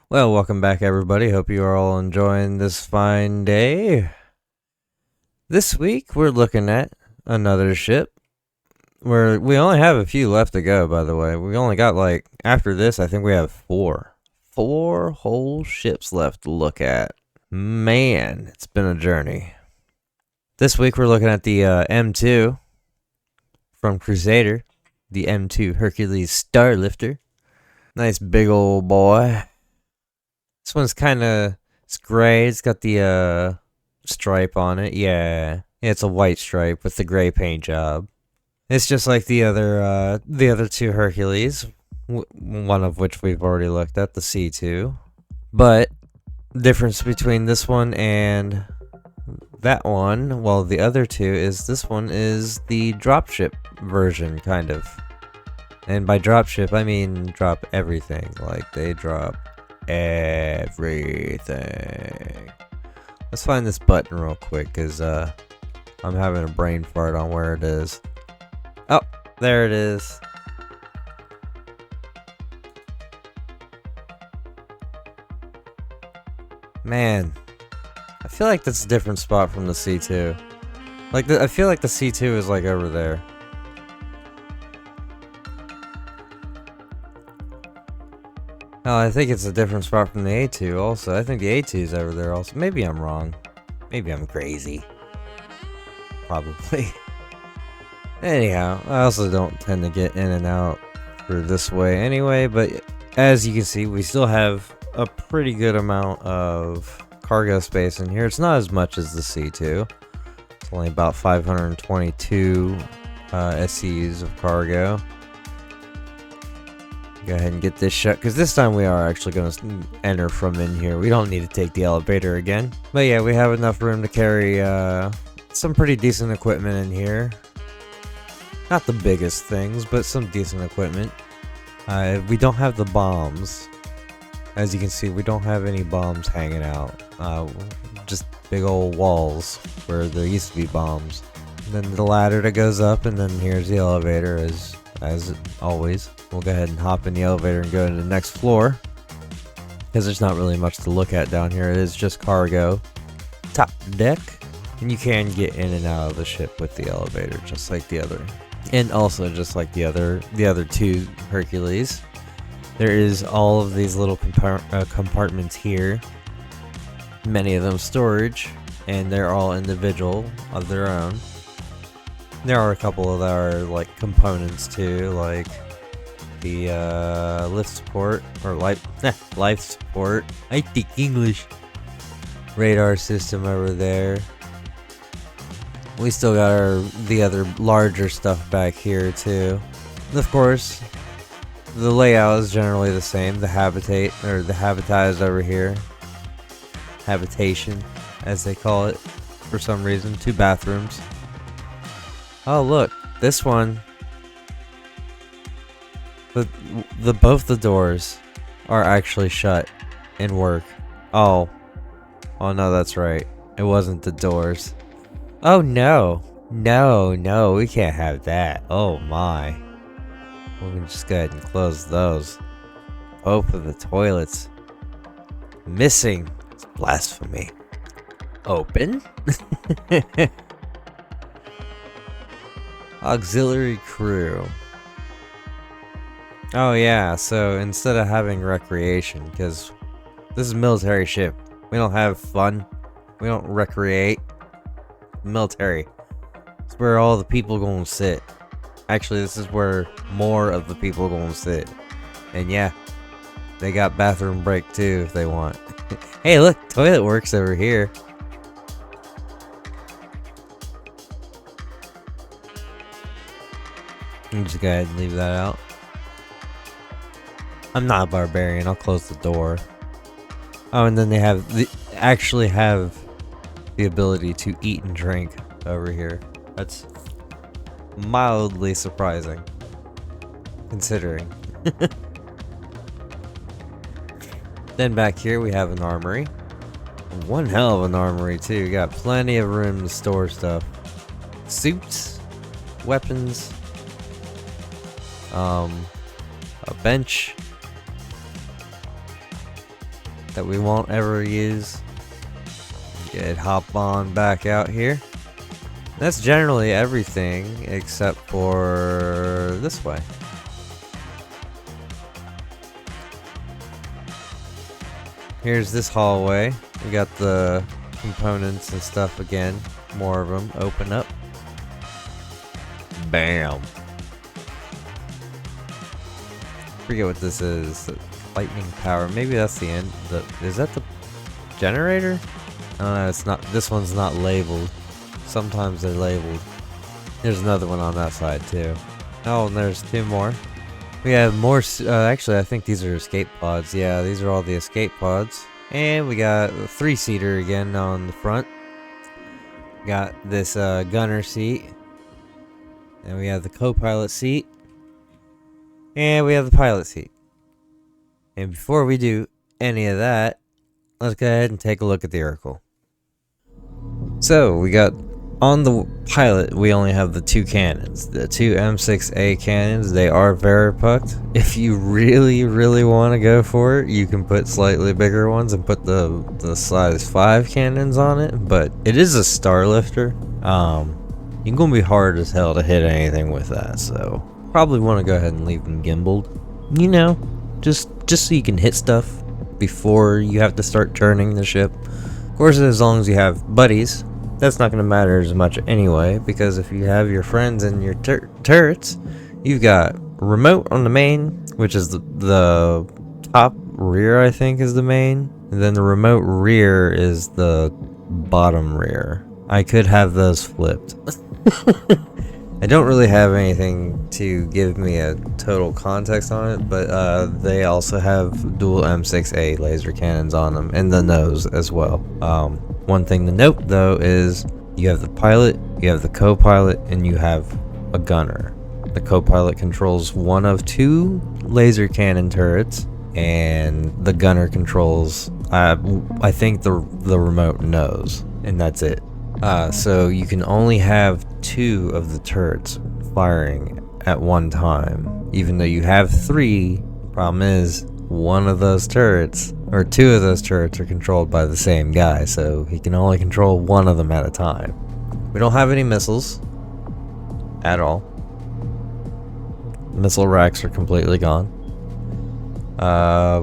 Well, welcome back, everybody. Hope you are all enjoying this fine day. This week, we're looking at another ship. Where we only have a few left to go, by the way. We only got, after this, I think we have four. Four whole ships left to look at. Man, it's been a journey. This week, we're looking at the M2 from Crusader, the M2 Hercules Starlifter. Nice big old boy. This one's it's gray. It's got the stripe on it. Yeah, it's a white stripe with the gray paint job. It's just like the other two Hercules, one of which we've already looked at, the C2. But difference between this one and that one, well, the other two, is this one is the dropship version, kind of. And by dropship, I mean drop everything. Like, they drop everything. Let's find this button real quick, because I'm having a brain fart on where it is. Oh, there it is. Man, I feel like that's a different spot from the C2. I feel like the C2 is like over there. Oh, I think it's a different spot from the A2 also. I think the A2 is over there also. Maybe I'm wrong. Maybe I'm crazy. Probably. Anyhow, I also don't tend to get in and out through this way anyway, but as you can see, we still have a pretty good amount of cargo space in here. It's not as much as the C2. It's only about 522 SCs of cargo. Go ahead and get this shut, because this time we are actually going to enter from in here. We don't need to take the elevator again. But yeah, we have enough room to carry some pretty decent equipment in here. Not the biggest things, but some decent equipment. We don't have the bombs. As you can see, we don't have any bombs hanging out. Just big old walls where there used to be bombs. And then the ladder that goes up, and then here's the elevator as always. We'll go ahead and hop in the elevator and go to the next floor, because there's not really much to look at down here. It is just cargo. Top deck. And you can get in and out of the ship with the elevator, just like the other. And also just like the other two Hercules. There is all of these little compartments here. Many of them storage, and they're all individual of their own. There are a couple that are like components too, like the lift support or life support. I think English. Radar system over there. We still got the other larger stuff back here too. And of course, the layout is generally the same. The habitat is over here. Habitation, as they call it, for some reason. 2 bathrooms. Oh look, this one. Both the doors are actually shut and work. Oh no, that's right. It wasn't the doors. Oh no, no, we can't have that. Oh my. We can just go ahead and close those. Both of the toilets missing. It's blasphemy. Open. Auxiliary crew. Oh yeah, so instead of having recreation, because this is a military ship, we don't have fun, we don't recreate. Military. It's where all the people gonna sit. Actually, this is where more of the people gonna sit. And yeah, they got bathroom break too if they want. Hey look, toilet works over here. I'm just go ahead and leave that out. I'm not a barbarian, I'll close the door. Oh, and then they actually have the ability to eat and drink over here. That's mildly surprising, considering. Then back here we have an armory. One hell of an armory too. Got plenty of room to store stuff. Suits, weapons, a bench, that we won't ever use. Good, hop on back out here. That's generally everything except for this way. Here's this hallway. We got the components and stuff again. More of them. Open up. Bam. Forget what this is. Lightning power. Maybe that's the end. Is that the generator? I don't know. It's not. This one's not labeled. Sometimes they're labeled. There's another one on that side too. Oh, and there's two more. We have more. Actually, I think these are escape pods. Yeah, these are all the escape pods. And we got a 3-seater again on the front. Got this gunner seat. And we have the co-pilot seat. And we have the pilot seat. And before we do any of that, let's go ahead and take a look at the Urkel. So, we got on the pilot, we only have the two cannons. The two M6A cannons, they are Veripucked. If you really, really want to go for it, you can put slightly bigger ones and put the size 5 cannons on it. But it is a Starlifter. You're going to be hard as hell to hit anything with that. So, probably want to go ahead and leave them gimbaled. You know, just so you can hit stuff before you have to start turning the ship. Of course, as long as you have buddies, that's not going to matter as much anyway, because if you have your friends and your turrets, you've got remote on the main, which is the top rear, I think, is the main, and then the remote rear is the bottom rear. I could have those flipped. I don't really have anything to give me a total context on it, but they also have dual M6A laser cannons on them, and the nose as well. One thing to note though is you have the pilot, you have the co-pilot, and you have a gunner. The co-pilot controls one of 2 laser cannon turrets, and the gunner controls, I think, the remote nose, and that's it. So you can only have 2 of the turrets firing at one time, even though you have 3. Problem is, one of those turrets, or 2 of those turrets, are controlled by the same guy, so he can only control one of them at a time. We don't have any missiles at all. Missile racks are completely gone.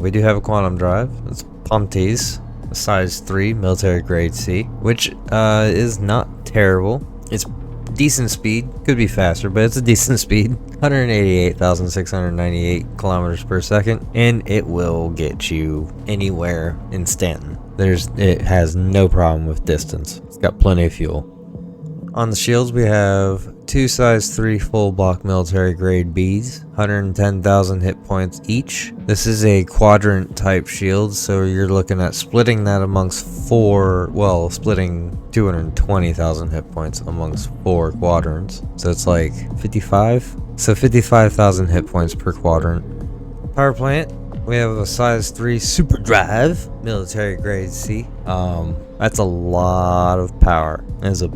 We do have a quantum drive. It's Pontes, a size 3 military grade C, which is not terrible. It's decent speed, could be faster, but it's a decent speed. 188,698 kilometers per second, and it will get you anywhere in Stanton. It has no problem with distance. It's got plenty of fuel. On the shields, we have 2 size 3 full block military grade Bs, 110,000 hit points each. This is a quadrant type shield, so you're looking at splitting that amongst 4, well, splitting 220,000 hit points amongst 4 quadrants. So it's like 55? So 55,000 hit points per quadrant. Power plant, we have a size 3 super drive, military grade C. That's a lot of power. It's a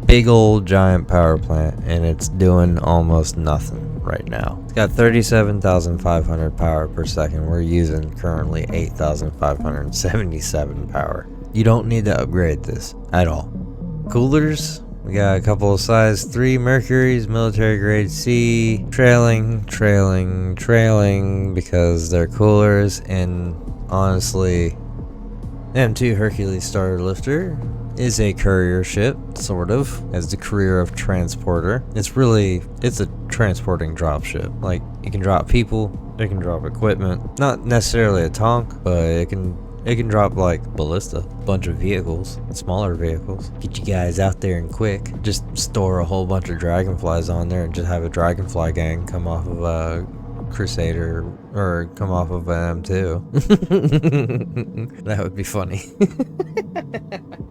big old giant power plant, and it's doing almost nothing right now. It's got 37,500 power per second. We're using currently 8,577 power. You don't need to upgrade this at all. Coolers, we got a couple of size 3 Mercuries, military grade C, trailing because they're coolers, and honestly, M2 Hercules Starlifter is a courier ship, sort of, as the career of transporter. It's a transporting dropship. Like, you can drop people, it can drop equipment. Not necessarily a tonk, but it can drop like ballista, bunch of vehicles, smaller vehicles. Get you guys out there and quick. Just store a whole bunch of dragonflies on there and just have a dragonfly gang come off of a Crusader or come off of an M2. That would be funny.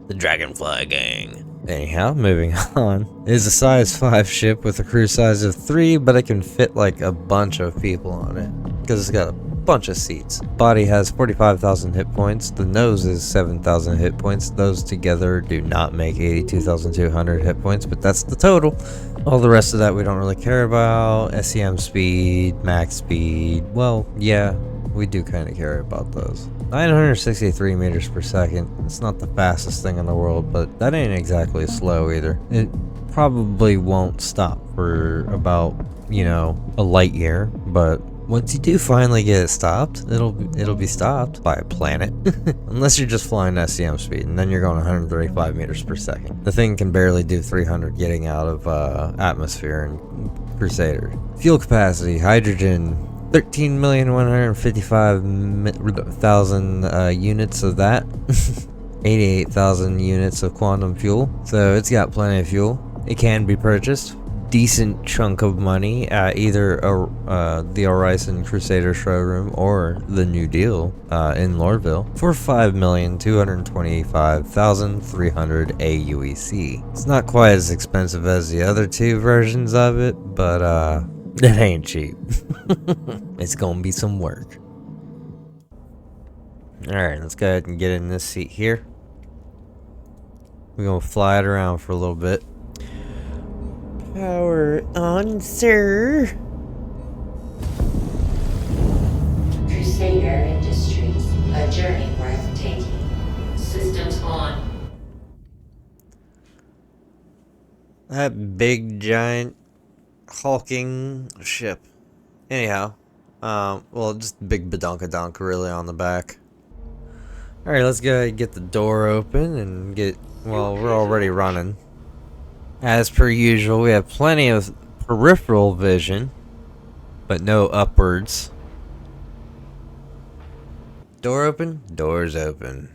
The Dragonfly Gang. Anyhow, moving on. It is a size 5 ship with a crew size of 3, but it can fit like a bunch of people on it because it's got a bunch of seats. Body has 45,000 hit points. The nose is 7,000 hit points. Those together do not make 82,200 hit points, but that's the total. All the rest of that we don't really care about. SEM speed, max speed. Well, yeah, we do kind of care about those. 963 meters per second. It's not the fastest thing in the world, but that ain't exactly slow either. It probably won't stop for about, you know, a light year, but once you do finally get it stopped, it'll be stopped by a planet. Unless you're just flying SCM speed, and then you're going 135 meters per second. The thing can barely do 300 getting out of atmosphere in Crusader. Fuel capacity, hydrogen, 13,155,000 units of that. 88,000 units of quantum fuel. So it's got plenty of fuel. It can be purchased. Decent chunk of money at either the Horizon Crusader showroom or the New Deal in Lordville for 5,225,300 AUEC. It's not quite as expensive as the other two versions of it, but it ain't cheap. It's gonna be some work. Alright, let's go ahead and get in this seat here. We're gonna fly it around for a little bit. Power on, sir. Crusader Industries, a journey worth taking. Systems on. That big, giant, hulking ship. Anyhow, well, just big badonkadonk really on the back. Alright, let's go ahead and get the door open and get, well, we're already running. As per usual, we have plenty of peripheral vision, but no upwards. Door open? Door's open.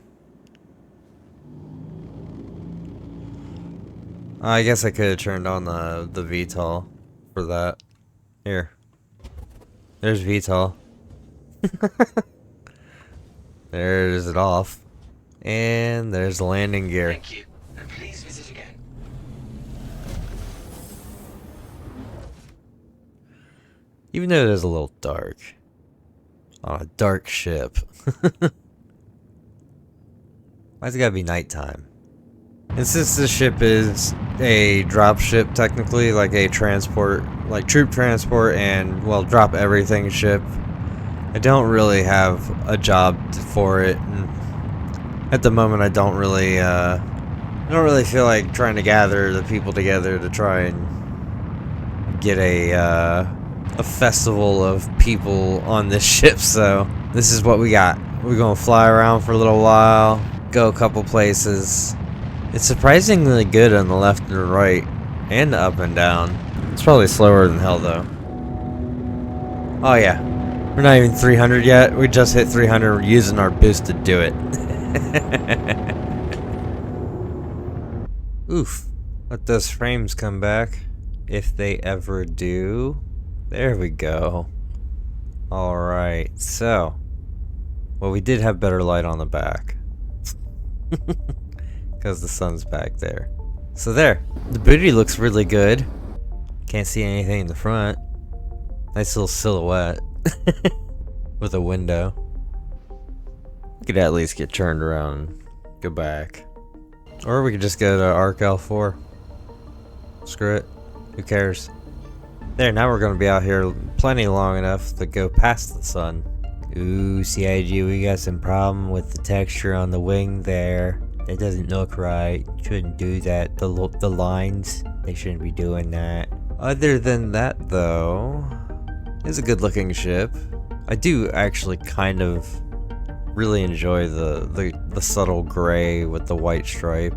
I guess I could have turned on the VTOL for that. Here. There's VTOL. There's it off. And there's the landing gear. Thank you. And please visit again. Even though it is a little dark. On a dark ship. Why's it gotta be nighttime? And since this ship is a drop ship, technically, like a transport, like troop transport and, well, drop everything ship, I don't really have a job for it. And at the moment, I don't really feel like trying to gather the people together to try and get a festival of people on this ship. So this is what we got. We're gonna fly around for a little while, go a couple places. It's surprisingly good on the left and the right, and the up and down. It's probably slower than hell though. Oh yeah, we're not even 300 yet. We just hit 300. We're using our boost to do it. Oof. Let those frames come back, if they ever do. There we go. Alright, so. Well, we did have better light on the back. Because the sun's back there. So there. The booty looks really good. Can't see anything in the front. Nice little silhouette. With a window. We could at least get turned around and go back. Or we could just go to Arc L4. Screw it. Who cares? There, now we're going to be out here plenty long enough to go past the sun. Ooh, CIG, we got some problem with the texture on the wing there. That doesn't look right. Shouldn't do that. The lines, they shouldn't be doing that. Other than that, though, it's a good looking ship. I do actually kind of really enjoy the subtle gray with the white stripe.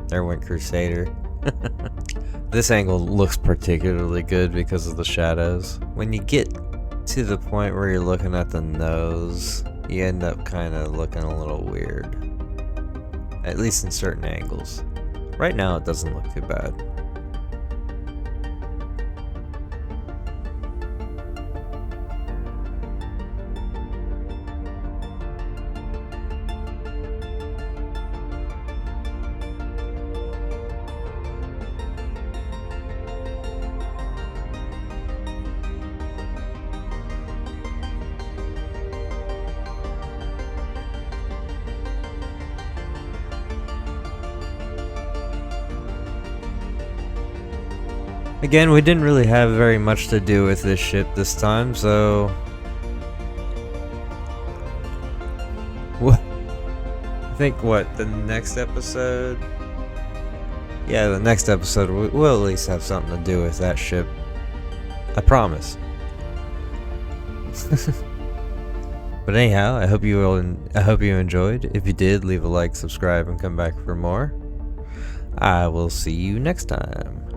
There went Crusader. This angle looks particularly good because of the shadows. When you get to the point where you're looking at the nose, you end up kind of looking a little weird. At least in certain angles. Right now it doesn't look too bad. Again, we didn't really have very much to do with this ship this time, so I think what, the next episode? Yeah, the next episode will at least have something to do with that ship. I promise. But anyhow, I hope you enjoyed. If you did, leave a like, subscribe, and come back for more. I will see you next time.